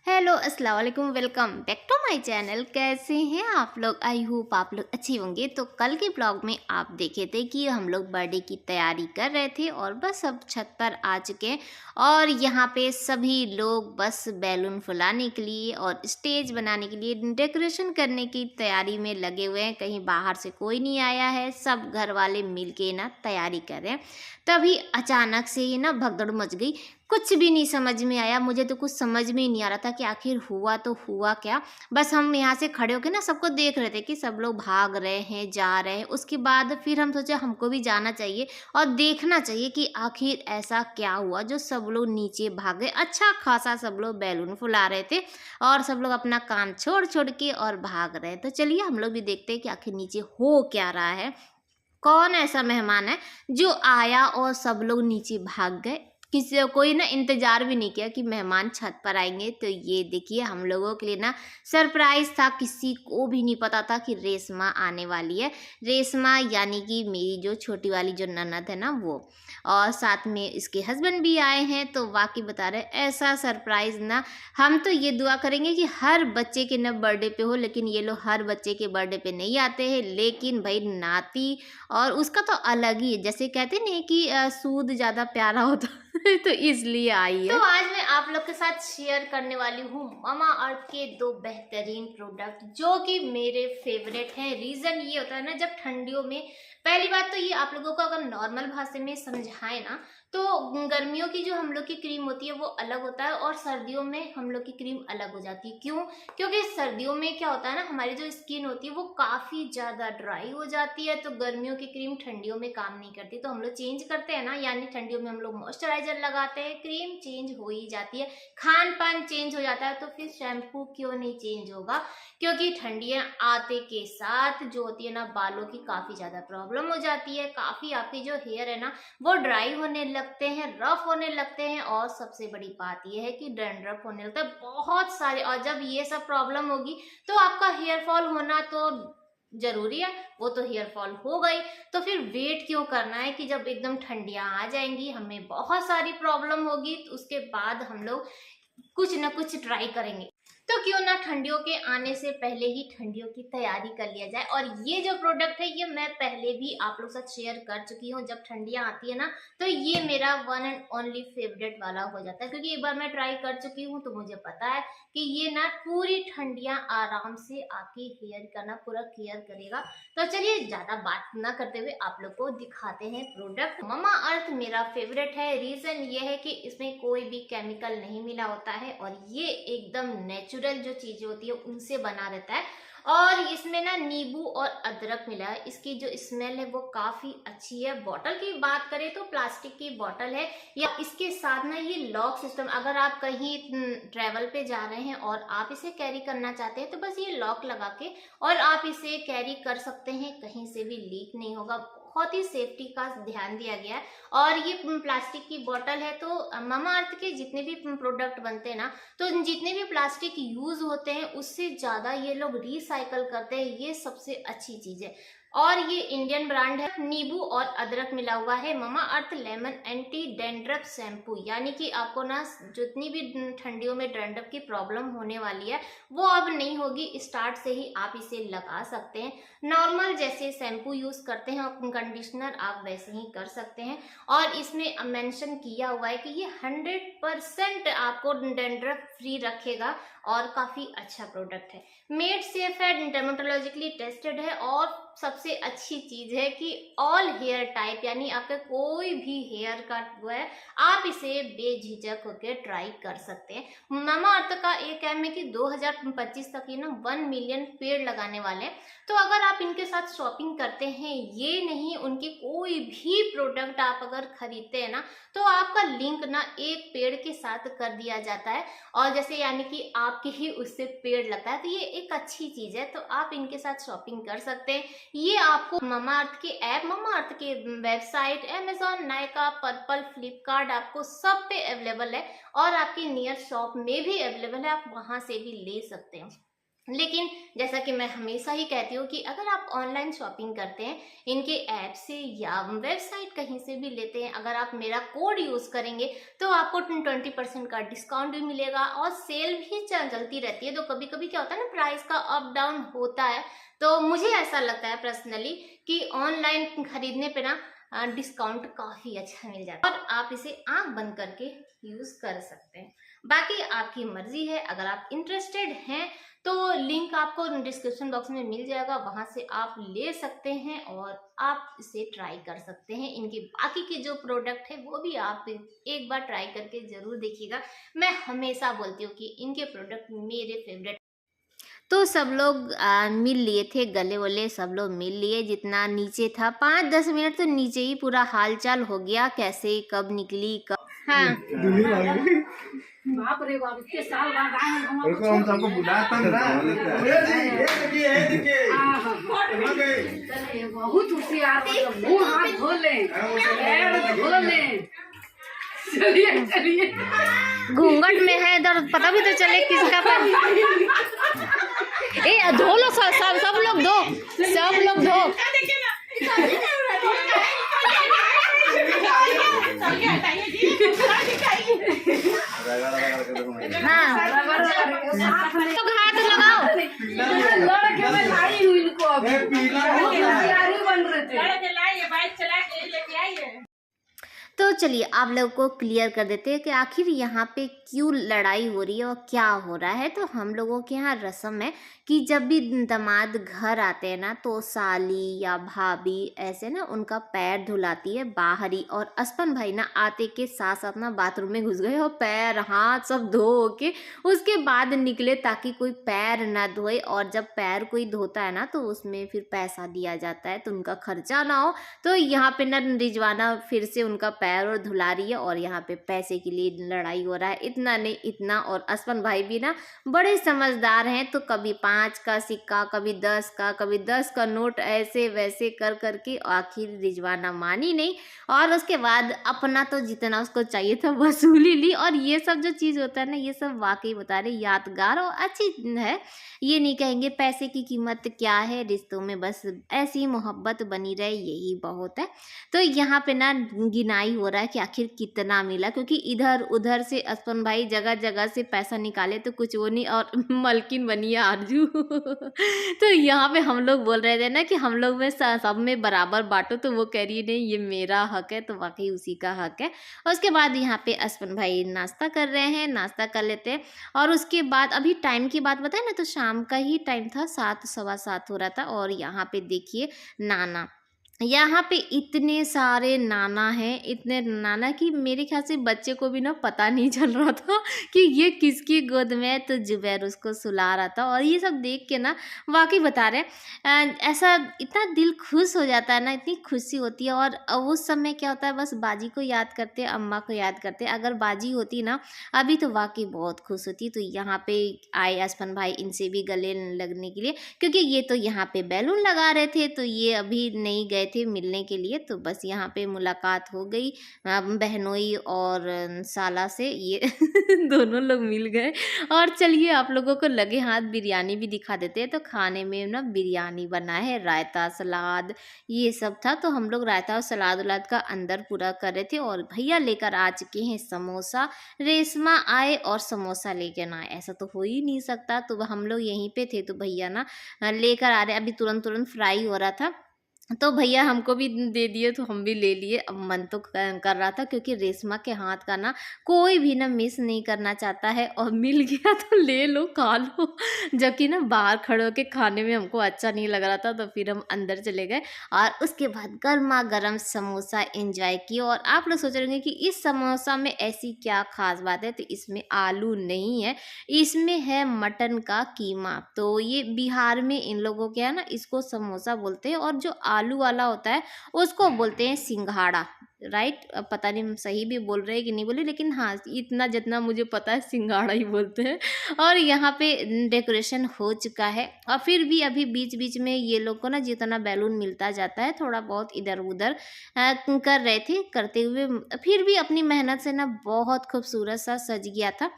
Hello अस्सलाम वालेकुम, welcome back to my channel. कैसे हैं आप लोग? आई होप आप लोग अच्छे होंगे। तो कल के ब्लॉग में आप देखे थे कि हम लोग बर्थडे की तैयारी कर रहे थे और बस अब छत पर आ चुके हैं और यहाँ पे सभी लोग बस बैलून फुलाने के लिए और स्टेज बनाने के लिए डेकोरेशन करने की तैयारी में लगे हुए हैं। कहीं बाहर से कोई नहीं आया है, सब घर वाले मिल के ना तैयारी कर रहे हैं। तभी अचानक से ही ना भगदड़ मच गई। कुछ भी नहीं समझ में आया, मुझे तो कुछ समझ में ही नहीं आ रहा था कि आखिर हुआ तो हुआ क्या। बस हम यहाँ से खड़े होके ना सबको देख रहे थे कि सब लोग भाग रहे हैं, जा रहे हैं। उसके बाद फिर हम सोचे हमको भी जाना चाहिए और देखना चाहिए कि आखिर ऐसा क्या हुआ जो सब लोग नीचे भाग गए। अच्छा खासा सब लोग बैलून फुला रहे थे और सब लोग अपना काम छोड़ छोड़ के और भाग रहे। तो चलिए हम लोग भी देखते हैं कि आखिर नीचे हो क्या रहा है। कौन ऐसा मेहमान है जो आया और सब लोग नीचे भाग गए। किसी कोई ना इंतजार भी नहीं किया कि मेहमान छत पर आएंगे। तो ये देखिए हम लोगों के लिए ना सरप्राइज था। किसी को भी नहीं पता था कि रेशमा आने वाली है। रेशमा यानी कि मेरी जो छोटी वाली जो ननद है ना वो, और साथ में इसके हस्बैंड भी आए हैं। तो वाकई बता रहे ऐसा सरप्राइज ना, हम तो ये दुआ करेंगे कि हर बच्चे के न बर्थडे पे हो, लेकिन ये लोग हर बच्चे के बर्थडे पे नहीं आते हैं। लेकिन भाई नाती और उसका तो अलग ही है। जैसे कहते नहीं कि सूद ज़्यादा प्यारा होता है तो इसलिए आई है। तो आज मैं आप लोग के साथ शेयर करने वाली हूँ मामा अर्थ के दो बेहतरीन प्रोडक्ट जो कि मेरे फेवरेट हैं। रीज़न ये होता है ना, जब ठंडियों में, पहली बात तो ये आप लोगों को अगर नॉर्मल भाषा में समझाए ना, तो गर्मियों की जो हम लोग की क्रीम होती है वो अलग होता है और सर्दियों में हम लोग की क्रीम अलग हो जाती है। क्यों? क्योंकि सर्दियों में क्या होता है ना, हमारी जो स्किन होती है वो काफ़ी ज़्यादा ड्राई हो जाती है। तो गर्मियों की क्रीम ठंडियों में काम नहीं करती, तो हम लोग चेंज करते हैं ना, यानी ठंडियों में हम लोग मॉइस्चराइजर लगाते हैं, क्रीम चेंज हो ही जाती है, खान पान चेंज हो जाता है। तो फिर शैम्पू क्यों नहीं चेंज होगा? क्योंकि ठंडियाँ आते के साथ जो होती है ना, बालों की काफ़ी ज़्यादा प्रॉब्लम हो जाती है। काफ़ी आपकी जो हेयर है ना वो ड्राई होने लगते हैं, रफ होने लगते हैं और सबसे बड़ी बात यह है कि डैंड्रफ होने लगता है बहुत सारे। और जब ये सब प्रॉब्लम होगी तो आपका हेयर फॉल होना तो जरूरी है, वो तो हेयर फॉल हो गई। तो फिर वेट क्यों करना है कि जब एकदम ठंडियां आ जाएंगी, हमें बहुत सारी प्रॉब्लम होगी, तो उसके बाद हम लोग कुछ ना कुछ ट्राई करेंगे। तो क्यों ना ठंडियों के आने से पहले ही ठंडियों की तैयारी कर लिया जाए। और ये जो प्रोडक्ट है ये मैं पहले भी आप लोग साथ शेयर कर चुकी हूँ। जब ठंडियाँ आती है ना तो ये मेरा वन एंड ओनली फेवरेट वाला हो जाता है, क्योंकि एक बार मैं ट्राई कर चुकी हूँ तो मुझे पता है कि ये ना पूरी ठंडियाँ आराम से आपके हेयर का ना पूरा केयर करेगा। तो चलिए ज्यादा बात ना करते हुए आप लोग को दिखाते हैं प्रोडक्ट। ममा अर्थ मेरा फेवरेट है। रीजन ये है कि इसमें कोई भी केमिकल नहीं मिला होता है और ये एकदम नेचुरल जो चीजें होती है उनसे बना रहता है। और इसमें ना नींबू और अदरक मिला है। इसकी जो स्मेल है वो काफी अच्छी है। बॉटल की बात करें तो प्लास्टिक की बॉटल है, या इसके साथ ना ये लॉक सिस्टम, अगर आप कहीं ट्रेवल पे जा रहे हैं और आप इसे कैरी करना चाहते हैं तो बस ये लॉक लगा के और आप इसे कैरी कर सकते हैं, कहीं से भी लीक नहीं होगा। बहुत ही सेफ्टी का ध्यान दिया गया है। और ये प्लास्टिक की बोतल है। तो मामा अर्थ के जितने भी प्रोडक्ट बनते हैं ना, तो जितने भी प्लास्टिक यूज होते हैं उससे ज्यादा ये लोग रिसाइकल करते हैं। ये सबसे अच्छी चीज है। और ये इंडियन ब्रांड है। नींबू और अदरक मिला हुआ है। मामा अर्थ लेमन एंटी डैंड्रफ शैम्पू, यानी कि आपको ना जितनी भी ठंडियों में डैंड्रफ की प्रॉब्लम होने वाली है वो अब नहीं होगी। स्टार्ट से ही आप इसे लगा सकते हैं। नॉर्मल जैसे शैम्पू यूज करते हैं और कंडीशनर आप वैसे ही कर सकते हैं। और इसमें मेंशन किया हुआ है कि ये 100% आपको डैंड्रफ फ्री रखेगा और काफी अच्छा प्रोडक्ट है। मेड सेफ है, डर्मेटोलॉजिकली टेस्टेड है और सबसे अच्छी चीज है कि ऑल हेयर टाइप, यानी आपका कोई भी हेयर कट हुआ है आप इसे बेझिझक होकर ट्राई कर सकते हैं। मामा अर्थ का एक एम है कि 2025 तक ये ना 1 मिलियन पेड़ लगाने वाले हैं। तो अगर आप इनके साथ शॉपिंग करते हैं, ये नहीं उनकी कोई भी प्रोडक्ट आप अगर खरीदते हैं ना, तो आपका लिंक ना एक पेड़ के साथ कर दिया जाता है और जैसे यानी कि आपके ही उससे पेड़ लगता है। तो ये एक अच्छी चीज है। तो आप इनके साथ शॉपिंग कर सकते हैं। ये आपको मामा अर्थ के ऐप, मामा अर्थ के website, Amazon, Nykaa, purple, Flipkart, आपको सब पे अवेलेबल है और आपके नियर शॉप में भी अवेलेबल है। आप वहां से भी ले सकते हैं। लेकिन जैसा कि मैं हमेशा ही कहती हूँ कि अगर आप ऑनलाइन शॉपिंग करते हैं इनके ऐप से या वेबसाइट कहीं से भी लेते हैं, अगर आप मेरा कोड यूज़ करेंगे तो आपको 20% का डिस्काउंट भी मिलेगा और सेल भी चलती रहती है। तो कभी कभी क्या होता है ना, प्राइस का अप डाउन होता है। तो मुझे ऐसा लगता है पर्सनली कि ऑनलाइन खरीदने पे ना डिस्काउंट काफ़ी अच्छा मिल जाता है और आप इसे आंख बंद करके यूज़ कर सकते हैं। बाकी आपकी मर्जी है, अगर आप इंटरेस्टेड हैं तो लिंक आपको डिस्क्रिप्शन बॉक्स में मिल जाएगा, वहां से आप ले सकते हैं और आप इसे ट्राई कर सकते हैं। इनके बाकी के जो प्रोडक्ट है वो भी आप एक बार ट्राई करके जरूर देखिएगा। मैं हमेशा बोलती हूँ कि इनके प्रोडक्ट मेरे फेवरेट। तो सब लोग मिल लिए थे, गले वले सब लोग मिल लिए, जितना नीचे था 5-10 मिनट तो नीचे ही पूरा हाल चाल हो गया, कैसे कब निकली कब। हाँ बाप रे बाप, इतने साल बाद आए हैं हम। देखो हम सबको बुलाता ना। ये देखिए बहुत होशियार, मतलब मुंह हाथ धो लें, पैर धो लें। चलिए चलिए, घूंघट में है इधर, पता भी तो चले किसका पैर। ए धो लो, सब लोग धो, सब लोग धो। हाँ तो हाथ लगाओ। लड़के में लाई हुई इनको अभी तैयारी बन रहे थे। तो चलिए आप लोगों को क्लियर कर देते हैं कि आखिर यहाँ पे क्यों लड़ाई हो रही है और क्या हो रहा है। तो हम लोगों के यहाँ रस्म है कि जब भी दामाद घर आते हैं ना तो साली या भाभी ऐसे ना उनका पैर धुलाती है बाहर ही। और असपन भाई ना आते के साथ साथ ना बाथरूम में घुस गए और पैर हाथ सब धो के उसके बाद निकले ताकि कोई पैर ना धोए। और जब पैर कोई धोता है ना तो उसमें फिर पैसा दिया जाता है तो उनका खर्चा ना हो। तो यहाँ पे ना रिजवाना फिर से उनका पैर और धुला रही है और यहाँ पे पैसे के लिए लड़ाई हो रहा है, इतना नहीं इतना। और असपन भाई भी ना बड़े समझदार हैं, तो कभी 5 का सिक्का, कभी 10 का, कभी 10 का नोट, ऐसे वैसे कर करके आखिर रिजवाना मानी नहीं और उसके बाद अपना तो जितना उसको चाहिए था वसूली ली। और ये सब जो चीज़ होता है ना, ये सब वाकई बता रहे यादगार और अच्छी है। ये नहीं कहेंगे पैसे की कीमत क्या है, रिश्तों में बस ऐसी मोहब्बत बनी रहे यही बहुत है। तो यहाँ पे ना गिनाई हो रहा है कि आखिर कितना मिला, क्योंकि इधर उधर से असपन भाई जगह जगह से पैसा निकाले तो कुछ वो नहीं और मलकिन बनी है आरजू। तो यहाँ पे हम लोग बोल रहे थे ना कि हम लोग में सब में बराबर बांटो, तो वो कह रही है नहीं ये मेरा हक है, तो वाकई उसी का हक है। और उसके बाद यहाँ पे असपन भाई नाश्ता कर रहे हैं, नाश्ता कर लेते हैं। और उसके बाद अभी टाइम की बात बताए ना तो शाम का ही टाइम था, 7 सवा 7 हो रहा था। और यहाँ पे देखिए नाना, यहाँ पे इतने सारे नाना हैं, इतने नाना कि मेरे ख्याल से बच्चे को भी ना पता नहीं चल रहा था कि ये किसकी गोद में है। तो जुबैर उसको सुला रहा था और ये सब देख के ना वाकई बता रहे ऐसा इतना दिल खुश हो जाता है ना, इतनी खुशी होती है। और उस समय क्या होता है, बस बाजी को याद करते, अम्मा को याद करते। अगर बाजी होती ना अभी तो वाकई बहुत खुश होती। तो यहाँ पे आए असफन भाई इनसे भी गले लगने के लिए, क्योंकि ये तो यहाँ पे बैलून लगा रहे थे तो ये अभी नहीं गए थे मिलने के लिए। तो बस यहाँ पे मुलाकात हो गई बहनोई और साला से, ये दोनों लोग मिल गए। और चलिए आप लोगों को लगे हाथ बिरयानी भी दिखा देते हैं। तो खाने में ना बिरयानी बना है, रायता सलाद ये सब था। तो हम लोग रायता और सलाद उलाद का अंदर पूरा कर रहे थे। और भैया लेकर आ चुके हैं समोसा, रेशमा आए और समोसा लेकर ना आए, ऐसा तो हो ही नहीं सकता। तो हम लोग यहीं पे थे तो भैया ना लेकर आ रहे, अभी तुरंत तुरंत फ्राई हो रहा था तो भैया हमको भी दे दिए तो हम भी ले लिए। अब मन तो कर रहा था क्योंकि रेशमा के हाथ का ना कोई भी ना मिस नहीं करना चाहता है, और मिल गया तो ले लो खा लो। जबकि ना बाहर खड़े होकर खाने में हमको अच्छा नहीं लग रहा था, तो फिर हम अंदर चले गए और उसके बाद गर्मा गर्म समोसा एंजॉय किए। और आप लोग सोच रहे होंगे कि इस समोसा में ऐसी क्या खास बात है, तो इसमें आलू नहीं है, इसमें है मटन का कीमा। तो ये बिहार में इन लोगों के है ना इसको समोसा बोलते हैं, और जो आलू वाला होता है उसको बोलते हैं सिंघाड़ा। राइट, पता नहीं हम सही भी बोल रहे हैं कि नहीं बोले, लेकिन हाँ इतना जितना मुझे पता है सिंघाड़ा ही बोलते हैं। और यहाँ पे डेकोरेशन हो चुका है और फिर भी अभी बीच बीच में ये लोग को ना जितना बैलून मिलता जाता है थोड़ा बहुत इधर उधर कर रहे थे, करते हुए फिर भी अपनी मेहनत से ना बहुत खूबसूरत सा सज गया था।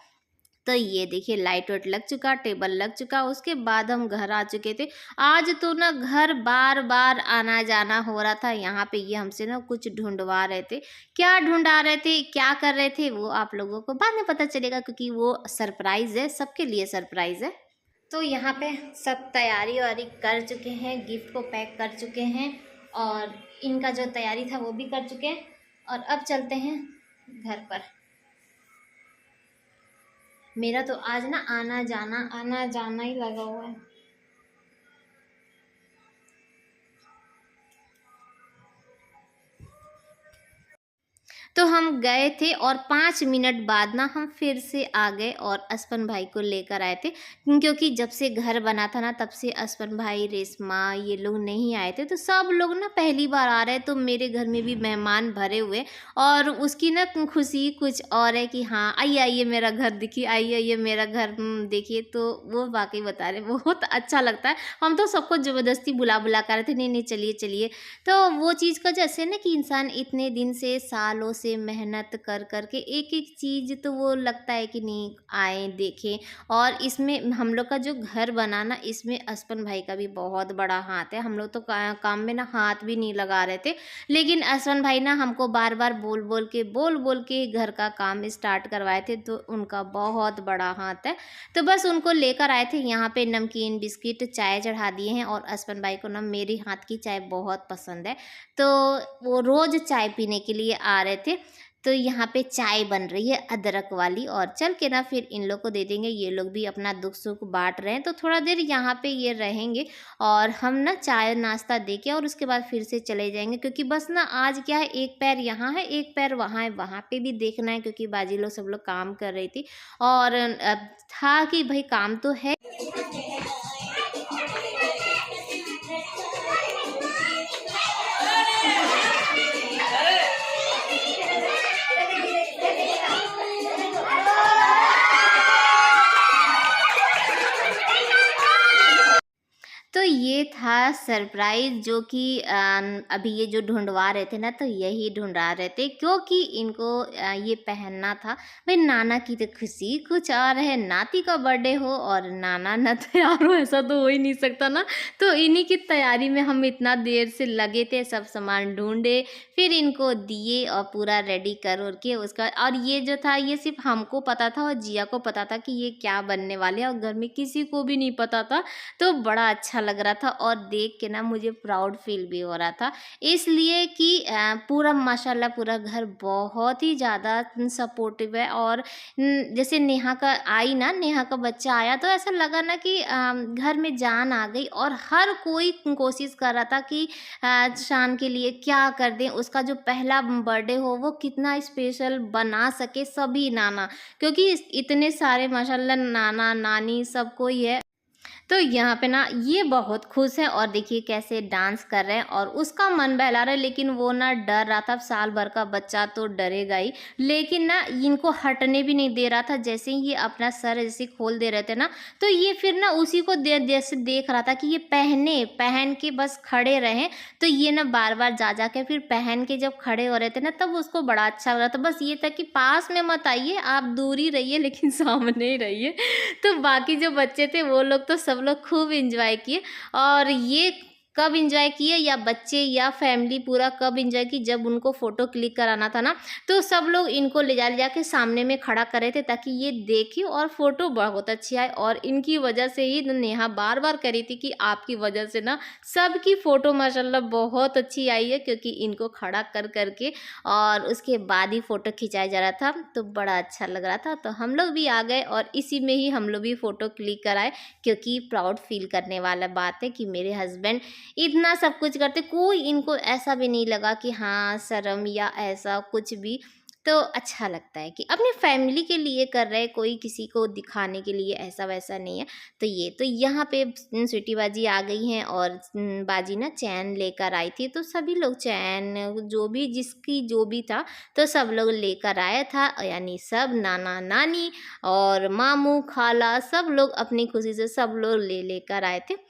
तो ये देखिए लाइट वाइट लग चुका, टेबल लग चुका, उसके बाद हम घर आ चुके थे। आज तो ना घर बार बार आना जाना हो रहा था। यहाँ पे ये हमसे ना कुछ ढूंढवा रहे थे, क्या ढूंढा रहे थे, क्या कर रहे थे, वो आप लोगों को बाद में पता चलेगा, क्योंकि वो सरप्राइज है, सबके लिए सरप्राइज है। तो यहाँ पे सब तैयारी वारी कर चुके हैं, गिफ्ट को पैक कर चुके हैं और इनका जो तैयारी था वो भी कर चुके हैं और अब चलते हैं घर पर। मेरा तो आज ना आना जाना ही लगा हुआ है। तो हम गए थे और 5 मिनट बाद ना हम फिर से आ गए और असफन भाई को लेकर आए थे, क्योंकि जब से घर बना था ना तब से असफन भाई, रेशमा ये लोग नहीं आए थे। तो सब लोग ना पहली बार आ रहे हैं, तो मेरे घर में भी मेहमान भरे हुए और उसकी ना खुशी कुछ और है कि हाँ आइए आइए मेरा घर देखिए, आइए आइए मेरा घर देखिए। तो वो वाकई बता रहे बहुत अच्छा लगता है। हम तो सबको ज़बरदस्ती बुला बुला कर रहे थे, नहीं नहीं चलिए चलिए। तो वो चीज़ का जैसे ना कि इंसान इतने दिन से सालों से मेहनत कर कर के एक एक चीज़, तो वो लगता है कि नहीं आए देखें। और इसमें हम लोग का जो घर बनाना, इसमें असफन भाई का भी बहुत बड़ा हाथ है। हम लोग तो काम में ना हाथ भी नहीं लगा रहे थे, लेकिन असफन भाई ना हमको बार बार बोल बोल के घर का काम स्टार्ट करवाए थे, तो उनका बहुत बड़ा हाथ है। तो बस उनको लेकर आए थे। यहाँ पे नमकीन, बिस्किट, चाय चढ़ा दिए हैं और असफन भाई को ना मेरे हाथ की चाय बहुत पसंद है, तो वो रोज़ चाय पीने के लिए आ रहे थे। तो यहाँ पे चाय बन रही है अदरक वाली और चल के ना फिर इन लोग को दे देंगे। ये लोग भी अपना दुख सुख बांट रहे हैं, तो थोड़ा देर यहाँ पे ये रहेंगे और हम ना चाय नाश्ता दे के और उसके बाद फिर से चले जाएंगे, क्योंकि बस ना आज क्या है, एक पैर यहाँ है एक पैर वहाँ है, वहाँ पे भी देखना है, क्योंकि बाजी लोग सब लोग काम कर रही थी और था कि भाई काम तो है। तो ये था सरप्राइज़, जो कि अभी ये जो ढूंढवा रहे थे ना, तो यही ढूंढवा रहे थे, क्योंकि इनको ये पहनना था। भाई नाना की तो खुशी कुछ और है, नाती का बर्थडे हो और नाना न तैयार हो, ऐसा तो हो ही नहीं सकता ना। तो इन्हीं की तैयारी में हम इतना देर से लगे थे, सब सामान ढूंढे, फिर इनको दिए और पूरा रेडी कर के उसका। और ये जो था ये सिर्फ हमको पता था और जिया को पता था कि ये क्या बनने वाले हैं, और घर में किसी को भी नहीं पता था। तो बड़ा अच्छा लग रहा था और देख के ना मुझे प्राउड फील भी हो रहा था, इसलिए कि पूरा माशाल्लाह पूरा घर बहुत ही ज़्यादा सपोर्टिव है। और जैसे नेहा का आई ना, नेहा का बच्चा आया, तो ऐसा लगा ना कि घर में जान आ गई और हर कोई कोशिश कर रहा था कि शान के लिए क्या कर दें, उसका जो पहला बर्थडे हो वो कितना स्पेशल बना सके सभी नाना, क्योंकि इतने सारे माशाल्लाह नाना नानी सब कोई है। तो यहाँ पे ना ये बहुत खुश है और देखिए कैसे डांस कर रहे हैं और उसका मन बहला रहा है, लेकिन वो ना डर रहा था। साल भर का बच्चा तो डरेगा ही, लेकिन ना इनको हटने भी नहीं दे रहा था। जैसे ही ये अपना सर ऐसे खोल दे रहे थे ना, तो ये फिर ना उसी को जैसे देख रहा था कि ये पहन के बस खड़े रहें। तो ये ना बार बार जा के फिर पहन के जब खड़े हो रहे थे ना, तब उसको बड़ा अच्छा लग रहा था। बस ये था कि पास में मत आइए, आप दूर ही रहिए, लेकिन सामने ही रहिए। तो बाकी जो बच्चे थे वो लोग तो सब लोग खूब एंजॉय किए। और ये कब एंजॉय किए, या बच्चे या फैमिली पूरा कब एंजॉय की, जब उनको फ़ोटो क्लिक कराना था ना, तो सब लोग इनको ले जा के सामने में खड़ा कर रहे थे ताकि ये देखे और फ़ोटो बहुत अच्छी आए। और इनकी वजह से ही नेहा बार बार कह रही थी कि आपकी वजह से ना सबकी फ़ोटो माशाल्लाह बहुत अच्छी आई है, क्योंकि इनको खड़ा कर करके और उसके बाद ही फ़ोटो खिंचाया जा रहा था, तो बड़ा अच्छा लग रहा था। तो हम लोग भी आ गए और इसी में ही हम लोग भी फ़ोटो क्लिक कराए, क्योंकि प्राउड फील करने वाला बात है कि मेरे हस्बैंड इतना सब कुछ करते, कोई इनको ऐसा भी नहीं लगा कि हाँ शर्म या ऐसा कुछ भी। तो अच्छा लगता है कि अपनी फैमिली के लिए कर रहे, कोई किसी को दिखाने के लिए ऐसा वैसा नहीं है। तो ये तो यहाँ पे स्वीटी बाजी आ गई हैं और बाजी ना चैन लेकर आई थी, तो सभी लोग चैन जो भी जिसकी जो भी था तो सब लोग लेकर आया था, यानी सब नाना नानी और मामू खाला सब लोग अपनी खुशी से सब लोग लेकर आए थे।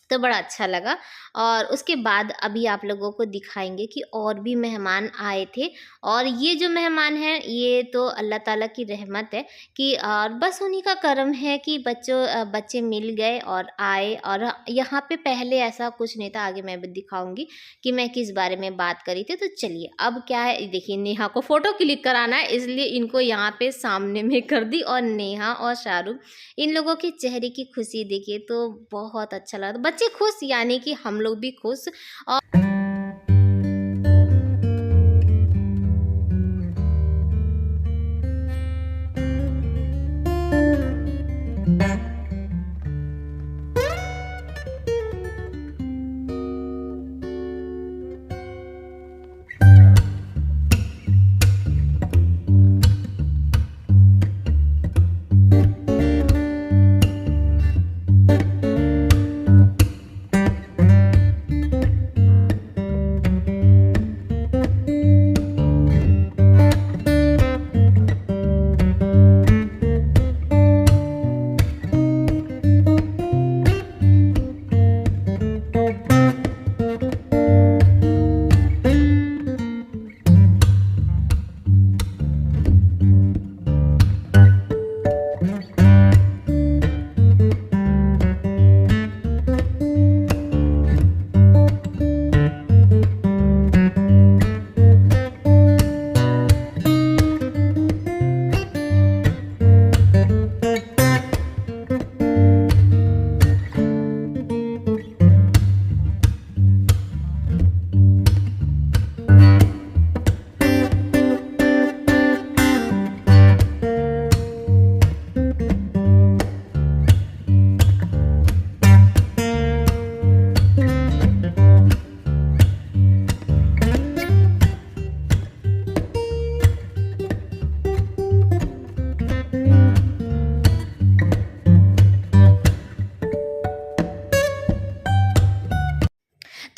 तो बड़ा अच्छा लगा। और उसके बाद अभी आप लोगों को दिखाएंगे कि और भी मेहमान आए थे। और ये जो मेहमान हैं ये तो अल्लाह ताला की रहमत है कि और बस उन्हीं का करम है कि बच्चे मिल गए और आए। और यहाँ पे पहले ऐसा कुछ नहीं था, आगे मैं भी दिखाऊंगी कि मैं किस बारे में बात करी थी। तो चलिए अब क्या है, देखिए नेहा को फ़ोटो क्लिक कराना है इसलिए इनको यहाँ पे सामने में कर दी। और नेहा और शाहरुख, इन लोगों के चेहरे की खुशी देखिए तो बहुत अच्छा लगा। बच्चे खुश यानी कि हम लोग भी खुश। और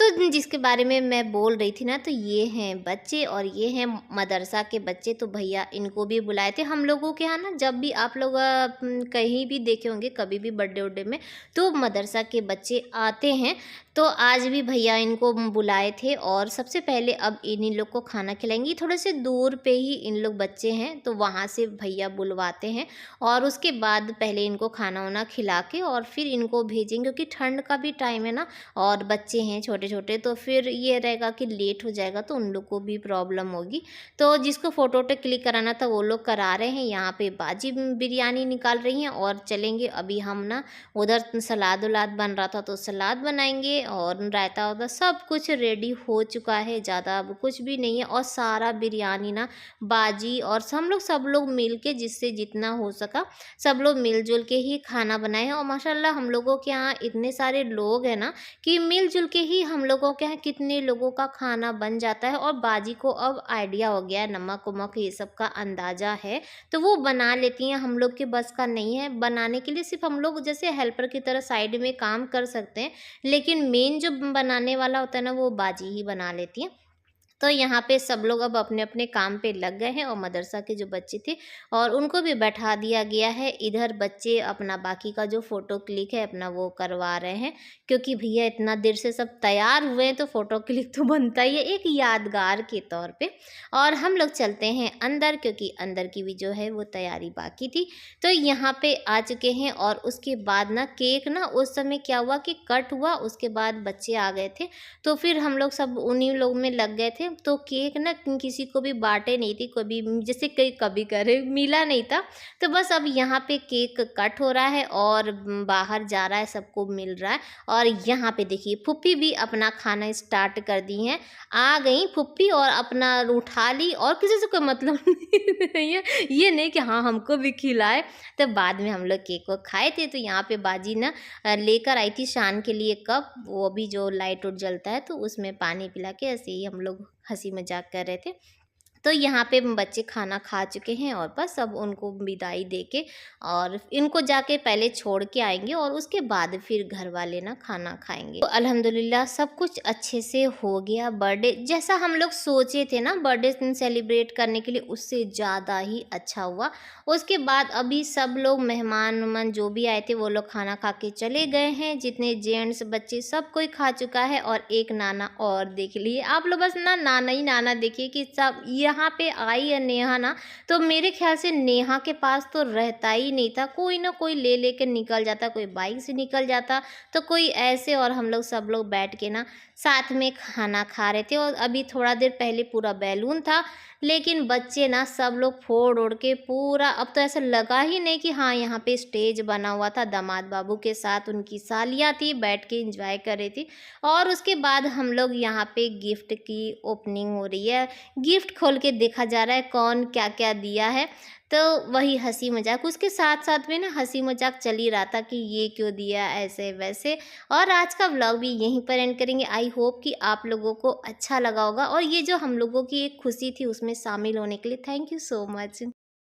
तो जिसके बारे में मैं बोल रही थी ना, तो ये हैं बच्चे और ये हैं मदरसा के बच्चे। तो भैया इनको भी बुलाए थे हम लोगों के यहाँ ना। जब भी आप लोग कहीं भी देखे होंगे कभी भी बर्थडे उड्डे में तो मदरसा के बच्चे आते हैं। तो आज भी भैया इनको बुलाए थे और सबसे पहले अब इन लोग को खाना खिलाएंगी। थोड़े से दूर पे ही इन लोग बच्चे हैं तो वहाँ से भैया बुलवाते हैं और उसके बाद पहले इनको खाना वाना खिला के और फिर इनको भेजेंगे, क्योंकि ठंड का भी टाइम है ना और बच्चे हैं छोटे छोटे, तो फिर ये रहेगा कि लेट हो जाएगा तो उन लोग को भी प्रॉब्लम होगी। तो जिसको फ़ोटो वोटो क्लिक कराना था वो लोग करा रहे हैं। यहाँ पे बाजी बिरयानी निकाल रही हैं और चलेंगे अभी हम ना। उधर सलाद उलाद बन रहा था तो सलाद बनाएंगे और रायता वायता सब कुछ रेडी हो चुका है, ज़्यादा अब कुछ भी नहीं है। और सारा बिरयानी ना बाजी और सब लोग मिल के, जिससे जितना हो सका सब लोग मिलजुल के ही खाना बनाए हैं। और माशाल्लाह हम लोगों के यहाँ इतने सारे लोग हैं ना कि मिलजुल के ही हम लोगों के यहाँ कितने लोगों का खाना बन जाता है। और बाजी को अब आइडिया हो गया है, नमक वमक ये सब का अंदाज़ा है तो वो बना लेती हैं। हम लोग के बस का नहीं है बनाने के लिए, सिर्फ हम लोग जैसे हेल्पर की तरह साइड में काम कर सकते हैं, लेकिन मेन जो बनाने वाला होता है ना वो बाजी ही बना लेती हैं। तो यहाँ पे सब लोग अब अपने अपने काम पे लग गए हैं और मदरसा के जो बच्चे थे और उनको भी बैठा दिया गया है। इधर बच्चे अपना बाकी का जो फ़ोटो क्लिक है अपना वो करवा रहे हैं, क्योंकि भैया इतना देर से सब तैयार हुए हैं तो फ़ोटो क्लिक तो बनता ही है एक यादगार के तौर पे। और हम लोग चलते हैं अंदर, क्योंकि अंदर की भी जो है वो तैयारी बाकी थी। तो यहाँ पे आ चुके हैं और उसके बाद ना केक ना उस समय क्या हुआ कि कट हुआ, उसके बाद बच्चे आ गए थे तो फिर हम लोग सब उन्हीं लोग में लग गए थे। तो केक ना किसी को भी बांटे नहीं थी, कभी जैसे कभी करे मिला नहीं था। तो बस अब यहाँ पे केक कट हो रहा है और बाहर जा रहा है, सबको मिल रहा है। और यहाँ पे देखिए फुप्पी भी अपना खाना स्टार्ट कर दी हैं, आ गई फुप्पी और अपना उठा ली और किसी से कोई मतलब नहीं है, ये नहीं कि हाँ हमको भी खिलाए। तो बाद में हम लोग केक को खाए थे। तो यहाँ पे बाजी ना लेकर आई थी शान के लिए कप, वो भी जो लाइट उट जलता है तो उसमें पानी पिला के ऐसे ही हम लोग हंसी मजाक कर रहे थे। तो यहाँ पे बच्चे खाना खा चुके हैं और बस अब उनको विदाई देके और इनको जाके पहले छोड़ के आएंगे और उसके बाद फिर घर वाले ना खाना खाएंगे। तो अल्हम्दुलिल्लाह सब कुछ अच्छे से हो गया। बर्थडे जैसा हम लोग सोचे थे ना बर्थडे सेलिब्रेट करने के लिए, उससे ज़्यादा ही अच्छा हुआ। उसके बाद अभी सब लोग मेहमान उहमान जो भी आए थे वो लोग खाना खा के चले गए हैं। जितने जेंट्स बच्चे सब कोई खा चुका है और एक नाना और देख लिए आप लोग। बस ना नाना ही नाना देखिए कि सब यहाँ पे आई है नेहा ना, तो मेरे ख्याल से नेहा के पास तो रहता ही नहीं था। कोई ना कोई ले लेके निकल जाता, कोई बाइक से निकल जाता तो कोई ऐसे, और हम लोग सब लोग बैठ के ना साथ में खाना खा रहे थे। और अभी थोड़ा देर पहले पूरा बैलून था, लेकिन बच्चे ना सब लोग फोड़ ओड़ के पूरा, अब तो ऐसा लगा ही नहीं कि हाँ यहाँ पे स्टेज बना हुआ था। दामाद बाबू के साथ उनकी सालियाँ थी, बैठ के एंजॉय कर रही थी। और उसके बाद हम लोग यहाँ पे गिफ्ट की ओपनिंग हो रही है। गिफ्ट खोल के देखा जा रहा है कौन क्या क्या दिया है। तो वही हंसी मजाक, उसके साथ साथ में ना हंसी मजाक चल ही रहा था कि ये क्यों दिया ऐसे वैसे। और आज का व्लॉग भी यहीं पर एंड करेंगे। आई होप कि आप लोगों को अच्छा लगा होगा और ये जो हम लोगों की एक खुशी थी उसमें शामिल होने के लिए थैंक यू सो मच।